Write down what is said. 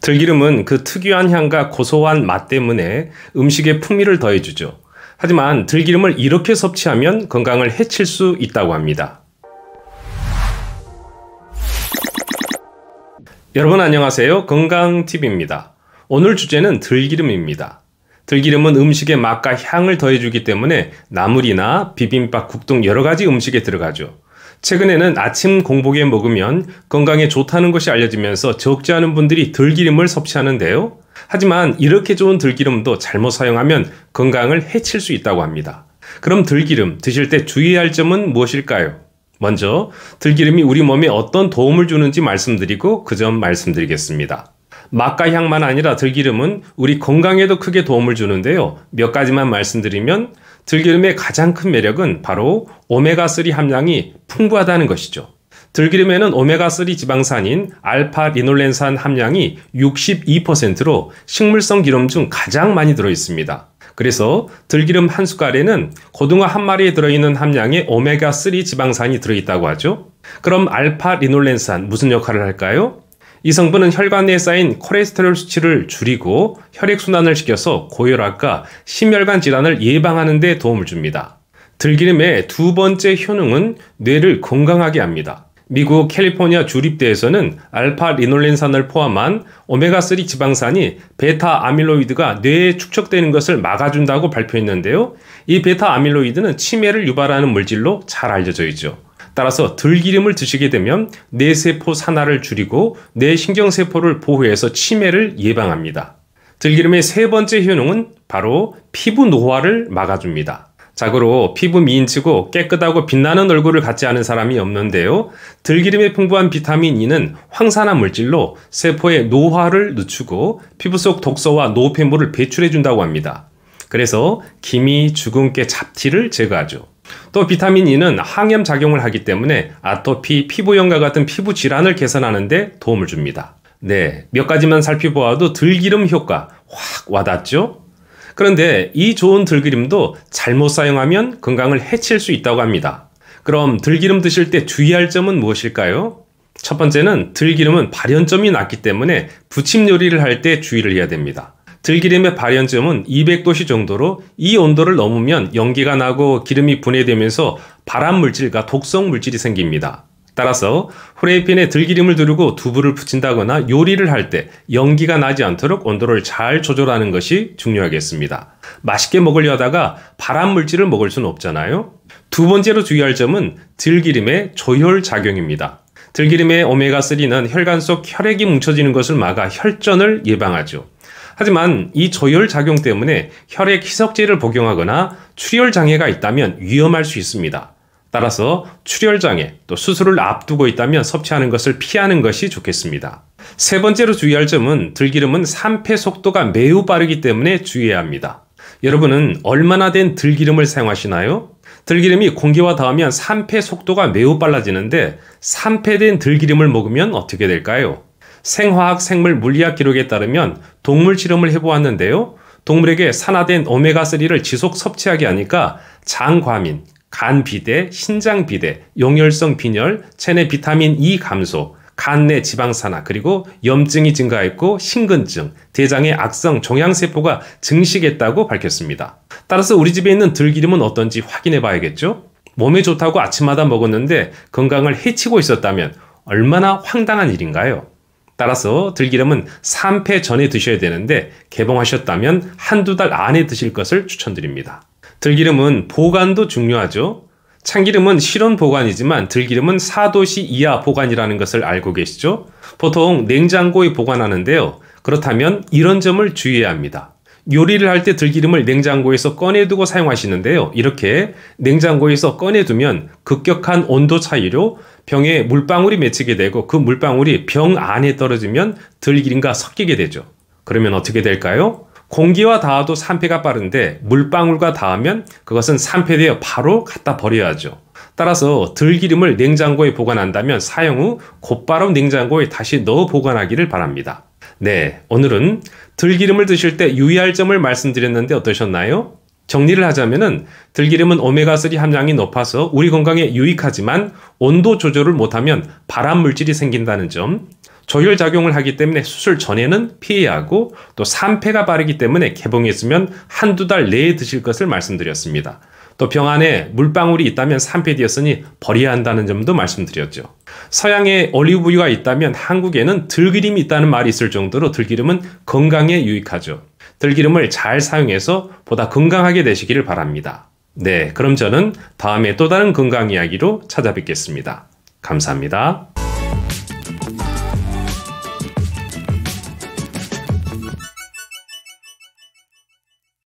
들기름은 그 특유한 향과 고소한 맛 때문에 음식에 풍미를 더해주죠. 하지만 들기름을 이렇게 섭취하면 건강을 해칠 수 있다고 합니다. 여러분 안녕하세요. 건강TV입니다. 오늘 주제는 들기름입니다. 들기름은 음식의 맛과 향을 더해주기 때문에 나물이나 비빔밥, 국 등 여러가지 음식에 들어가죠. 최근에는 아침 공복에 먹으면 건강에 좋다는 것이 알려지면서 적지 않은 분들이 들기름을 섭취하는데요. 하지만 이렇게 좋은 들기름도 잘못 사용하면 건강을 해칠 수 있다고 합니다. 그럼 들기름 드실 때 주의해야 할 점은 무엇일까요? 먼저 들기름이 우리 몸에 어떤 도움을 주는지 말씀드리고 그 점 말씀드리겠습니다. 맛과 향만 아니라 들기름은 우리 건강에도 크게 도움을 주는데요. 몇 가지만 말씀드리면 들기름의 가장 큰 매력은 바로 오메가3 함량이 풍부하다는 것이죠. 들기름에는 오메가3 지방산인 알파-리놀렌산 함량이 62%로 식물성 기름 중 가장 많이 들어있습니다. 그래서 들기름 한 숟갈에는 고등어 한 마리에 들어있는 함량의 오메가3 지방산이 들어있다고 하죠. 그럼 알파-리놀렌산 무슨 역할을 할까요? 이 성분은 혈관 내에 쌓인 콜레스테롤 수치를 줄이고 혈액순환을 시켜서 고혈압과 심혈관 질환을 예방하는 데 도움을 줍니다. 들기름의 두 번째 효능은 뇌를 건강하게 합니다. 미국 캘리포니아 주립대에서는 알파-리놀렌산을 포함한 오메가3 지방산이 베타 아밀로이드가 뇌에 축적되는 것을 막아준다고 발표했는데요. 이 베타 아밀로이드는 치매를 유발하는 물질로 잘 알려져 있죠. 따라서 들기름을 드시게 되면 뇌세포 산화를 줄이고 뇌신경세포를 보호해서 치매를 예방합니다. 들기름의 세 번째 효능은 바로 피부 노화를 막아줍니다. 자고로 피부 미인치고 깨끗하고 빛나는 얼굴을 갖지 않은 사람이 없는데요. 들기름에 풍부한 비타민 E는 황산화 물질로 세포의 노화를 늦추고 피부 속 독소와 노폐물을 배출해준다고 합니다. 그래서 기미, 주근깨, 잡티를 제거하죠. 또 비타민 E는 항염 작용을 하기 때문에 아토피, 피부염과 같은 피부 질환을 개선하는 데 도움을 줍니다. 네, 몇 가지만 살펴보아도 들기름 효과 확 와닿죠? 그런데 이 좋은 들기름도 잘못 사용하면 건강을 해칠 수 있다고 합니다. 그럼 들기름 드실 때 주의할 점은 무엇일까요? 첫 번째는 들기름은 발연점이 낮기 때문에 부침 요리를 할 때 주의를 해야 됩니다. 들기름의 발연점은 200도씨 정도로 이 온도를 넘으면 연기가 나고 기름이 분해되면서 발암물질과 독성 물질이 생깁니다. 따라서 후라이팬에 들기름을 두르고 두부를 부친다거나 요리를 할 때 연기가 나지 않도록 온도를 잘 조절하는 것이 중요하겠습니다. 맛있게 먹으려 하다가 발암물질을 먹을 수는 없잖아요. 두 번째로 주의할 점은 들기름의 조혈 작용입니다. 들기름의 오메가3는 혈관 속 혈액이 뭉쳐지는 것을 막아 혈전을 예방하죠. 하지만 이 조혈 작용 때문에 혈액 희석제를 복용하거나 출혈 장애가 있다면 위험할 수 있습니다. 따라서 출혈 장애, 또 수술을 앞두고 있다면 섭취하는 것을 피하는 것이 좋겠습니다. 세 번째로 주의할 점은 들기름은 산패 속도가 매우 빠르기 때문에 주의해야 합니다. 여러분은 얼마나 된 들기름을 사용하시나요? 들기름이 공기와 닿으면 산패 속도가 매우 빨라지는데 산패된 들기름을 먹으면 어떻게 될까요? 생화학 생물 물리학 기록에 따르면 동물 실험을 해보았는데요. 동물에게 산화된 오메가3를 지속 섭취하게 하니까 장과민, 간 비대, 신장 비대, 용혈성 빈혈, 체내 비타민 E 감소, 간 내 지방 산화, 그리고 염증이 증가했고 심근증, 대장의 악성 종양세포가 증식했다고 밝혔습니다. 따라서 우리 집에 있는 들기름은 어떤지 확인해 봐야겠죠? 몸에 좋다고 아침마다 먹었는데 건강을 해치고 있었다면 얼마나 황당한 일인가요? 따라서 들기름은 산패 전에 드셔야 되는데 개봉하셨다면 한두 달 안에 드실 것을 추천드립니다. 들기름은 보관도 중요하죠. 참기름은 실온 보관이지만 들기름은 4도씨 이하 보관이라는 것을 알고 계시죠? 보통 냉장고에 보관하는데요. 그렇다면 이런 점을 주의해야 합니다. 요리를 할 때 들기름을 냉장고에서 꺼내두고 사용하시는데요. 이렇게 냉장고에서 꺼내두면 급격한 온도 차이로 병에 물방울이 맺히게 되고 그 물방울이 병 안에 떨어지면 들기름과 섞이게 되죠. 그러면 어떻게 될까요? 공기와 닿아도 산패가 빠른데 물방울과 닿으면 그것은 산패되어 바로 갖다 버려야죠. 따라서 들기름을 냉장고에 보관한다면 사용 후 곧바로 냉장고에 다시 넣어 보관하기를 바랍니다. 네, 오늘은 들기름을 드실 때 유의할 점을 말씀드렸는데 어떠셨나요? 정리를 하자면은 들기름은 오메가3 함량이 높아서 우리 건강에 유익하지만 온도 조절을 못하면 발암물질이 생긴다는 점, 조혈작용을 하기 때문에 수술 전에는 피해야 하고 또 산패가 빠르기 때문에 개봉했으면 한두 달 내에 드실 것을 말씀드렸습니다. 또 병 안에 물방울이 있다면 산패되었으니 버려야 한다는 점도 말씀드렸죠. 서양에 올리브유가 있다면 한국에는 들기름이 있다는 말이 있을 정도로 들기름은 건강에 유익하죠. 들기름을 잘 사용해서 보다 건강하게 되시기를 바랍니다. 네, 그럼 저는 다음에 또 다른 건강 이야기로 찾아뵙겠습니다. 감사합니다.